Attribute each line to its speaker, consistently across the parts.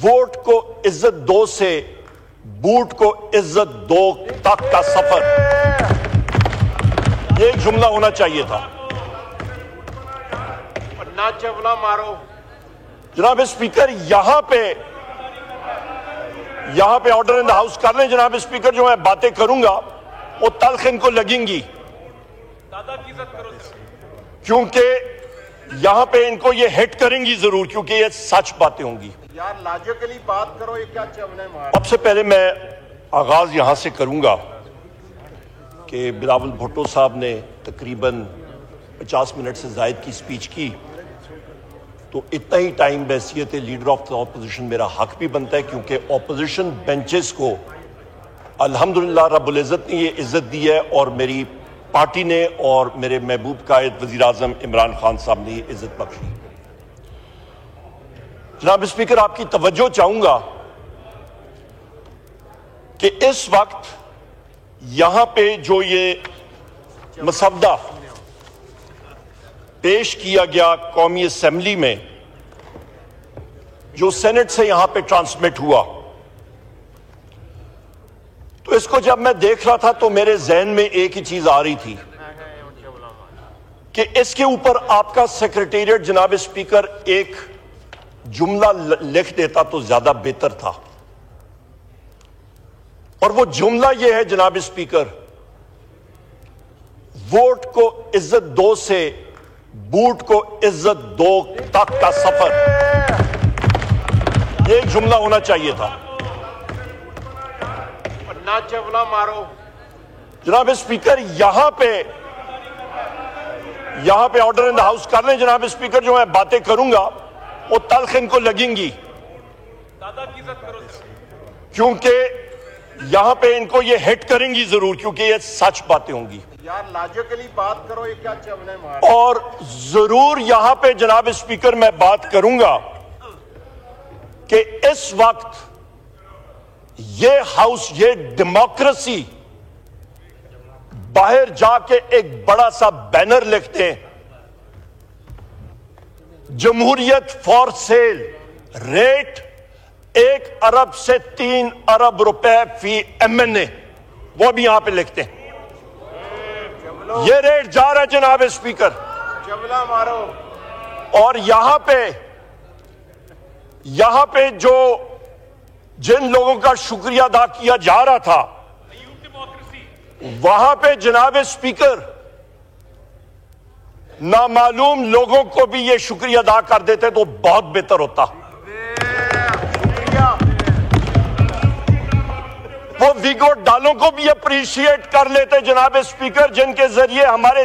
Speaker 1: Vote کو عزت دو سے بوٹ کو عزت دو تک کا سفر، یہ ایک جملہ ہونا چاہیے تھا۔
Speaker 2: نہ چولا مارو۔
Speaker 1: جناب اسپیکر یہاں پہ آرڈر ان دا ہاؤس کر لیں۔ جناب اسپیکر جو میں باتیں کروں گا وہ تلخ ان کو لگیں گی، کیونکہ یہاں پہ ان کو یہ ہٹ کریں گی ضرور، کیونکہ یہ سچ باتیں ہوں گی۔
Speaker 2: یار لاجیکلی بات کرو، یہ کیا چولے مار۔
Speaker 1: اب سے پہلے میں آغاز یہاں سے کروں گا کہ بلاول بھٹو صاحب نے تقریباً 50 منٹ سے زائد کی سپیچ کی، تو اتنا ہی ٹائم بحیثیت لیڈر آف دا اپوزیشن میرا حق بھی بنتا ہے، کیونکہ اپوزیشن بینچز کو الحمدللہ رب العزت نے یہ عزت دی ہے، اور میری پارٹی نے اور میرے محبوب قائد وزیر اعظم عمران خان صاحب نے یہ عزت بخشی۔ جناب اسپیکر آپ کی توجہ چاہوں گا کہ اس وقت یہاں پہ جو یہ مسودہ پیش کیا گیا قومی اسمبلی میں، جو سینٹ سے یہاں پہ ٹرانسمٹ ہوا، تو اس کو جب میں دیکھ رہا تھا تو میرے ذہن میں ایک ہی چیز آ رہی تھی کہ اس کے اوپر آپ کا سیکریٹریٹ جناب اسپیکر ایک جملہ لکھ دیتا تو زیادہ بہتر تھا، اور وہ جملہ یہ ہے جناب اسپیکر، ووٹ کو عزت دو سے بوٹ کو عزت دو تک کا سفر، یہ ایک جملہ ہونا چاہیے تھا۔
Speaker 2: نہ چولا مارو۔
Speaker 1: جناب اسپیکر یہاں پہ آرڈر ان دا ہاؤس کر لیں۔ جناب اسپیکر جو میں باتیں کروں گا وہ تلخ ان کو لگیں گی، کیونکہ یہاں پہ ان کو یہ ہٹ کریں گی ضرور، کیونکہ یہ سچ باتیں ہوں گی۔
Speaker 2: یار لاجیکلی بات کرو، یہ کیا چولے مار۔
Speaker 1: اور ضرور یہاں پہ جناب اسپیکر میں بات کروں گا کہ اس وقت یہ ہاؤس، یہ ڈیموکریسی باہر جا کے ایک بڑا سا بینر لکھتے ہیں، جمہوریت فار سیل، ریٹ 1 ارب سے 3 ارب روپے فی MNA، وہ بھی یہاں پہ لکھتے ہیں۔ یہ ریٹ جا رہا ہے جناب اسپیکر،
Speaker 2: چولا مارو۔
Speaker 1: اور یہاں پہ جو جن لوگوں کا شکریہ ادا کیا جا رہا تھا، وہاں پہ جناب اسپیکر نامعلوم لوگوں کو بھی یہ شکریہ ادا کر دیتے تو بہت بہتر ہوتا۔ وہ ویگو ڈالوں کو بھی اپریشیٹ کر لیتے جناب اسپیکر، جن کے ذریعے ہمارے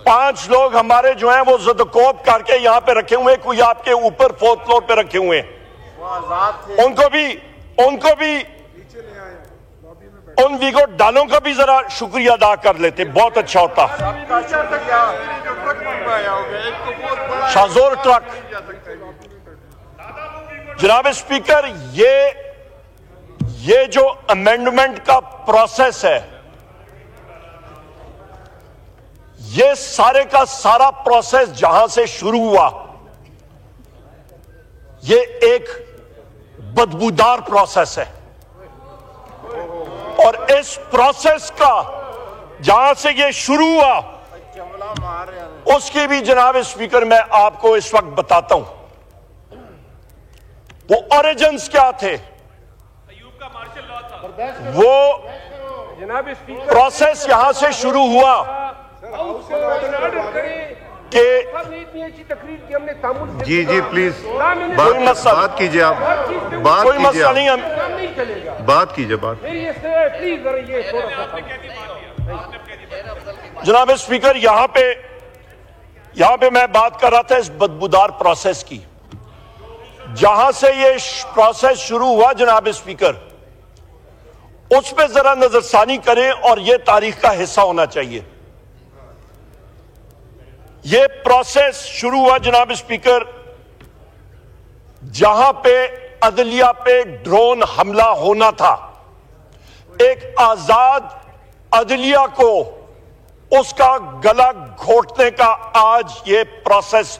Speaker 1: 5 لوگ ہمارے جو ہیں وہ زدکوب کر کے یہاں پہ رکھے ہوئے، کوئی آپ کے اوپر 4th فلور پہ رکھے ہوئے ہیں، ان کو بھی ان ویگو ڈالوں کا بھی ذرا شکریہ ادا کر لیتے، بہت اچھا ہوتا۔ شاہزور ٹرک۔ جناب اسپیکر یہ جو امینڈمنٹ کا پروسیس ہے، یہ سارے کا سارا پروسیس جہاں سے شروع ہوا، یہ ایک بدبودار پروسیس ہے، اور اس پروسیس کا جہاں سے یہ شروع ہوا اس کی بھی جناب اسپیکر میں آپ کو اس وقت بتاتا ہوں وہ اوریجنز کیا تھے۔ وہ پروسیس یہاں سے شروع ہوا کہ
Speaker 3: جی پلیز
Speaker 1: بات
Speaker 3: کیجئے، آپ
Speaker 1: کوئی مسئلہ نہیں،
Speaker 3: بات کیجئے۔
Speaker 1: جناب اسپیکر یہاں پہ میں بات کر رہا تھا اس بدبودار پروسیس کی، جہاں سے یہ پروسیس شروع ہوا جناب اسپیکر، اس پہ ذرا نظر ثانی کریں، اور یہ تاریخ کا حصہ ہونا چاہیے۔ یہ پروسیس شروع ہوا جناب اسپیکر جہاں پہ عدلیہ پہ ڈرون حملہ ہونا تھا، ایک آزاد عدلیہ کو اس کا گلا گھونٹنے کا آج یہ پروسیس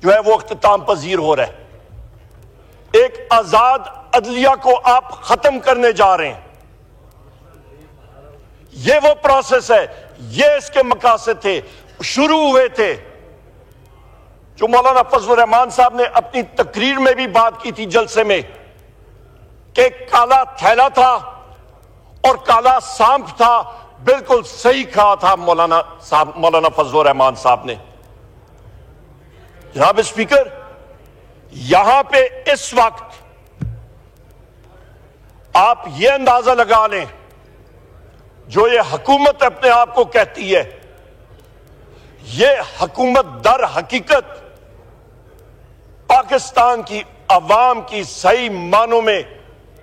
Speaker 1: جو ہے وہ اختتام پذیر ہو رہا ہے۔ آزاد عدلیہ کو آپ ختم کرنے جا رہے ہیں. یہ وہ پروسیس ہے, یہ اس کے مقاصد تھے, شروع ہوئے تھے, جو مولانا فضل الرحمان صاحب نے اپنی تقریر میں بھی بات کی تھی جلسے میں, کہ کالا تھیلا تھا اور کالا سانپ تھا. بالکل صحیح کہا تھا مولانا فضل الرحمان صاحب نے. جناب اسپیکر, یہاں پہ اس وقت آپ یہ اندازہ لگا لیں, جو یہ حکومت اپنے آپ کو کہتی ہے, یہ حکومت در حقیقت پاکستان کی عوام کی صحیح معنوں میں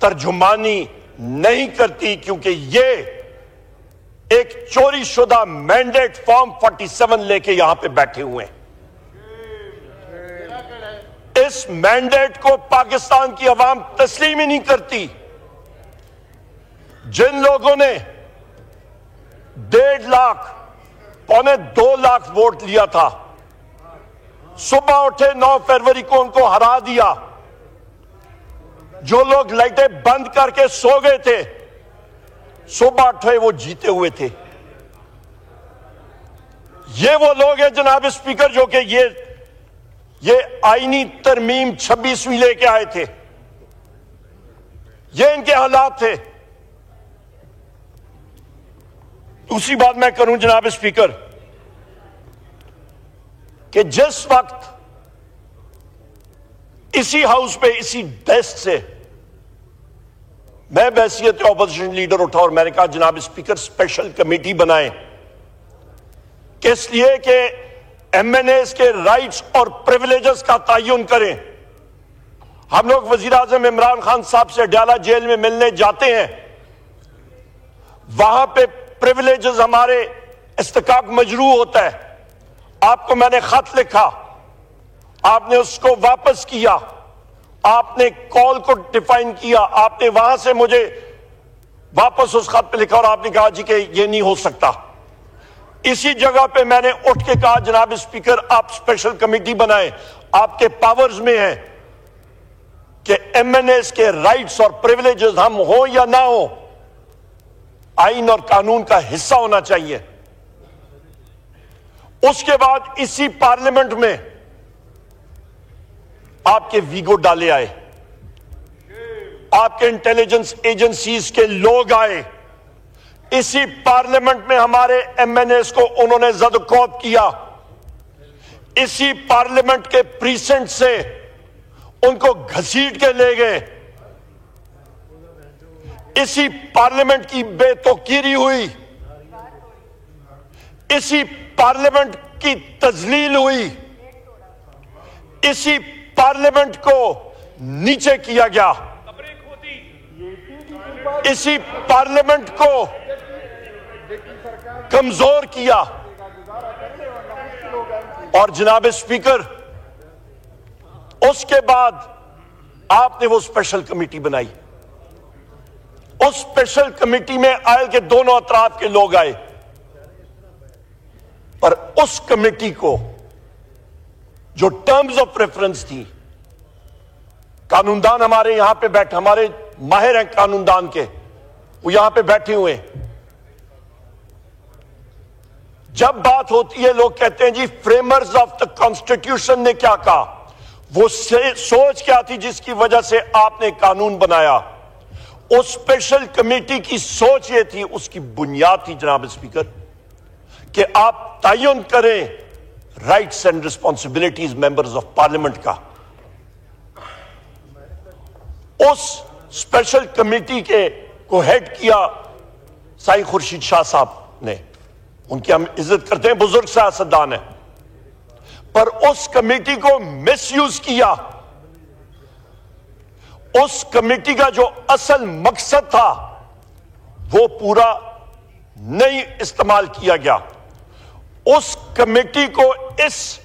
Speaker 1: ترجمانی نہیں کرتی, کیونکہ یہ ایک چوری شدہ مینڈیٹ فارم 47 لے کے یہاں پہ بیٹھے ہوئے ہیں. اس مینڈیٹ کو پاکستان کی عوام تسلیم ہی نہیں کرتی. جن لوگوں نے 1.5 لاکھ 1.25 لاکھ ووٹ لیا تھا, صبح اٹھے 9 فروری کو ان کو ہرا دیا. جو لوگ لائٹیں بند کر کے سو گئے تھے, صبح اٹھے وہ جیتے ہوئے تھے. یہ وہ لوگ ہیں جناب اسپیکر جو کہ یہ آئینی ترمیم 26ویں لے کے آئے تھے. یہ ان کے حالات تھے. دوسری بات میں کروں جناب اسپیکر, کہ جس وقت اسی ہاؤس پہ اسی ڈیسک سے میں بحیثیت اپوزیشن لیڈر اٹھا اور میں نے کہا جناب اسپیکر اسپیشل کمیٹی بنائیں, کس لیے کہ ایم این ایز کے رائٹس اور پریویلیجز کا تعین کریں. ہم لوگ وزیر اعظم عمران خان صاحب سے ڈیالہ جیل میں ملنے جاتے ہیں, وہاں پہ پریویلیجز ہمارے استحقاق مجروح ہوتا ہے. آپ کو میں نے خط لکھا, آپ نے اس کو واپس کیا, آپ نے کال کو ڈیفائن کیا, آپ نے وہاں سے مجھے واپس اس خط پہ لکھا اور آپ نے کہا جی کہ یہ نہیں ہو سکتا. اسی جگہ پہ میں نے اٹھ کے کہا جناب اسپیکر آپ اسپیشل کمیٹی بنائیں, آپ کے پاورز میں ہیں کہ ایم این ایز کے رائٹس اور پریویلیجز ہم ہوں یا نہ ہوں, آئین اور قانون کا حصہ ہونا چاہیے. اس کے بعد اسی پارلیمنٹ میں آپ کے ویگو ڈالے آئے, آپ کے انٹیلیجنس ایجنسیز کے لوگ آئے, اسی پارلیمنٹ میں ہمارے ایم این ایز کو انہوں نے زد و کوب کیا, اسی پارلیمنٹ کے پریسنٹ سے ان کو گھسیٹ کے لے گئے, اسی پارلیمنٹ کی بے توقیری ہوئی, اسی پارلیمنٹ کی تذلیل ہوئی, اسی پارلیمنٹ کو نیچے کیا گیا, اسی پارلیمنٹ کو کمزور کیا. اور جناب اسپیکر اس کے بعد آپ نے وہ اسپیشل کمیٹی بنائی. اس اسپیشل کمیٹی میں آئل کے دونوں اطراف کے لوگ آئے, پر اس کمیٹی کو جو ٹرمز آف ریفرنس تھی, قانون دان ہمارے یہاں پہ بیٹھے, ہمارے ماہر ہیں قانون دان کے, وہ یہاں پہ بیٹھے ہوئے ہیں. جب بات ہوتی ہے لوگ کہتے ہیں جی فریمرز آف دا کانسٹیٹیوشن نے کیا کہا, وہ سوچ کیا تھی جس کی وجہ سے آپ نے قانون بنایا. اس اسپیشل کمیٹی کی سوچ یہ تھی, اس کی بنیاد تھی جناب اسپیکر, کہ آپ تعین کریں rights and responsibilities members of parliament کا. اس اسپیشل کمیٹی کے کو ہیڈ کیا سائی خورشید شاہ صاحب نے, ان کی ہم عزت کرتے ہیں, بزرگ سیاستدان ہیں, پر اس کمیٹی کو مس یوز کیا. اس کمیٹی کا جو اصل مقصد تھا وہ پورا نہیں استعمال کیا گیا. اس کمیٹی کو اس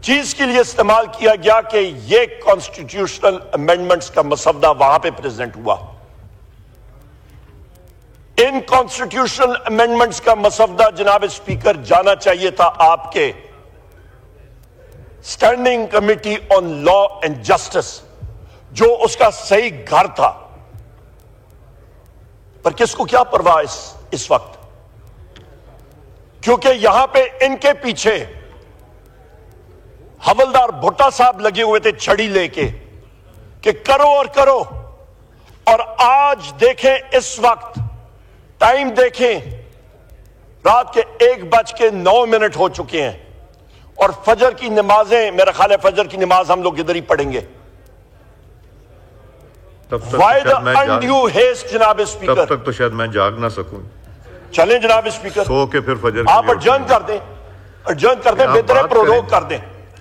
Speaker 1: چیز کے لیے استعمال کیا گیا کہ یہ کانسٹیٹیوشنل امینڈمنٹس کا مسودہ وہاں پہ پریزنٹ ہوا. ان کانسٹیٹیوشنل امینڈمنٹس کا مسودہ جناب اسپیکر جانا چاہیے تھا آپ کے standing committee on law and justice, جو اس کا صحیح گھر تھا، پر کس کو کیا پرواہ اس وقت، کیونکہ یہاں پہ ان کے پیچھے حوالدار بھٹا صاحب لگے ہوئے تھے چھڑی لے کے کہ کرو اور کرو. اور آج دیکھیں اس وقت ٹائم دیکھیں، رات کے 1:09 ہو چکے ہیں اور فجر کی نمازیں، میرا خیال ہے فجر کی نماز ہم لوگ ادھر ہی پڑھیں گے. Why the undue haste جناب اسپیکر؟
Speaker 3: تب تک تو شاید میں جاگ نہ سکوں.
Speaker 1: چلیں جناب اسپیکر،
Speaker 3: سو کے پھر فجر
Speaker 1: آپ اڈجرن کر دیں، بہتر ہے پرولوگ کر دیں.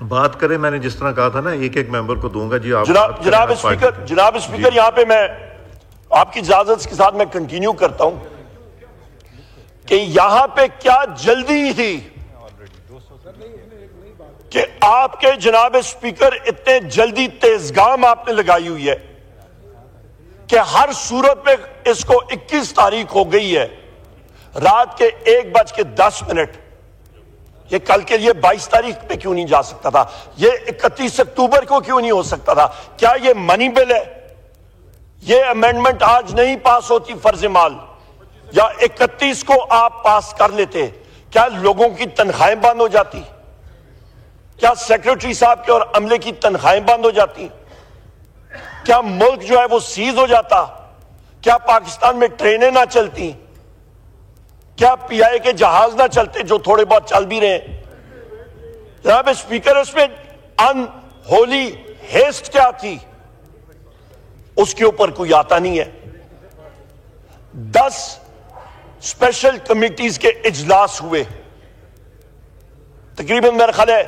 Speaker 3: بات کریں. میں نے جس طرح کہا تھا نا ایک ممبر کو دوں گا. جی آپ
Speaker 1: جناب اسپیکر یہاں پہ میں آپ کی اجازت کے ساتھ میں کنٹینیو کرتا ہوں کہ یہاں پہ کیا جلدی تھی کہ آپ کے جناب اسپیکر اتنے جلدی تیزگام آپ نے لگائی ہوئی ہے کہ ہر صورت میں اس کو 21 تاریخ ہو گئی ہے، رات کے 1:10. یہ کل کے لیے 22 تاریخ پہ کیوں نہیں جا سکتا تھا؟ یہ 31 اکتوبر کو کیوں نہیں ہو سکتا تھا؟ کیا یہ منی بل ہے؟ یہ امینڈمنٹ آج نہیں پاس ہوتی فرض مال، یا 31 کو آپ پاس کر لیتے، کیا لوگوں کی تنخواہیں بند ہو جاتی؟ کیا سیکرٹری صاحب کے اور عملے کی تنخواہیں بند ہو جاتی؟ کیا ملک جو ہے وہ سیز ہو جاتا؟ کیا پاکستان میں ٹرینیں نہ چلتی؟ کیا پی آئی کے جہاز نہ چلتے جو تھوڑے بہت چل بھی رہے ہیں؟ جناب اسپیکر اس میں ان ہولی ہیسٹ کیا تھی؟ اس کے اوپر کوئی آتا نہیں ہے. 10 اسپیشل کمیٹیز کے اجلاس ہوئے، تقریباً میرا خیال ہے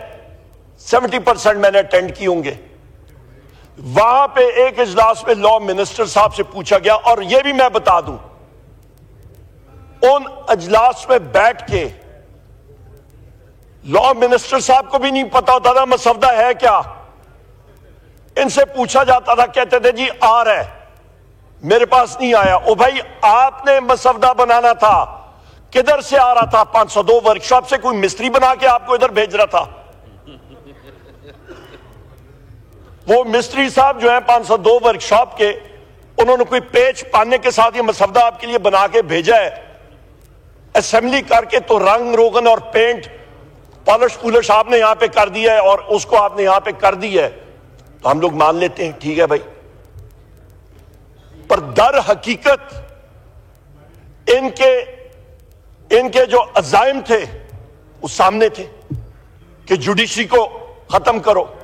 Speaker 1: 70% میں نے اٹینڈ کی ہوں گے. وہاں پہ ایک اجلاس میں لا منسٹر صاحب سے پوچھا گیا، اور یہ بھی میں بتا دوں ان اجلاس میں بیٹھ کے لا منسٹر صاحب کو بھی نہیں پتا ہوتا تھا مسودہ ہے کیا. ان سے پوچھا جاتا تھا، کہتے تھے جی آ رہا ہے، میرے پاس نہیں آیا. او بھائی آپ نے مسودہ بنانا تھا، کدھر سے آ رہا تھا؟ 502 ورکشاپ سے کوئی مستری بنا کے آپ کو ادھر بھیج رہا تھا؟ وہ مستری صاحب جو ہیں 502 ورکشاپ کے، انہوں نے کوئی پیچ پانے کے ساتھ یہ مسودہ آپ کے لیے بنا کے بھیجا ہے؟ اسمبلی کر کے تو رنگ روغن اور پینٹ پالش پولش آپ نے یہاں پہ کر دیا ہے اور اس کو آپ نے یہاں پہ کر دی ہے، تو ہم لوگ مان لیتے ہیں ٹھیک ہے بھائی. پر در حقیقت ان کے جو عزائم تھے وہ سامنے تھے کہ جوڈیشری کو ختم کرو.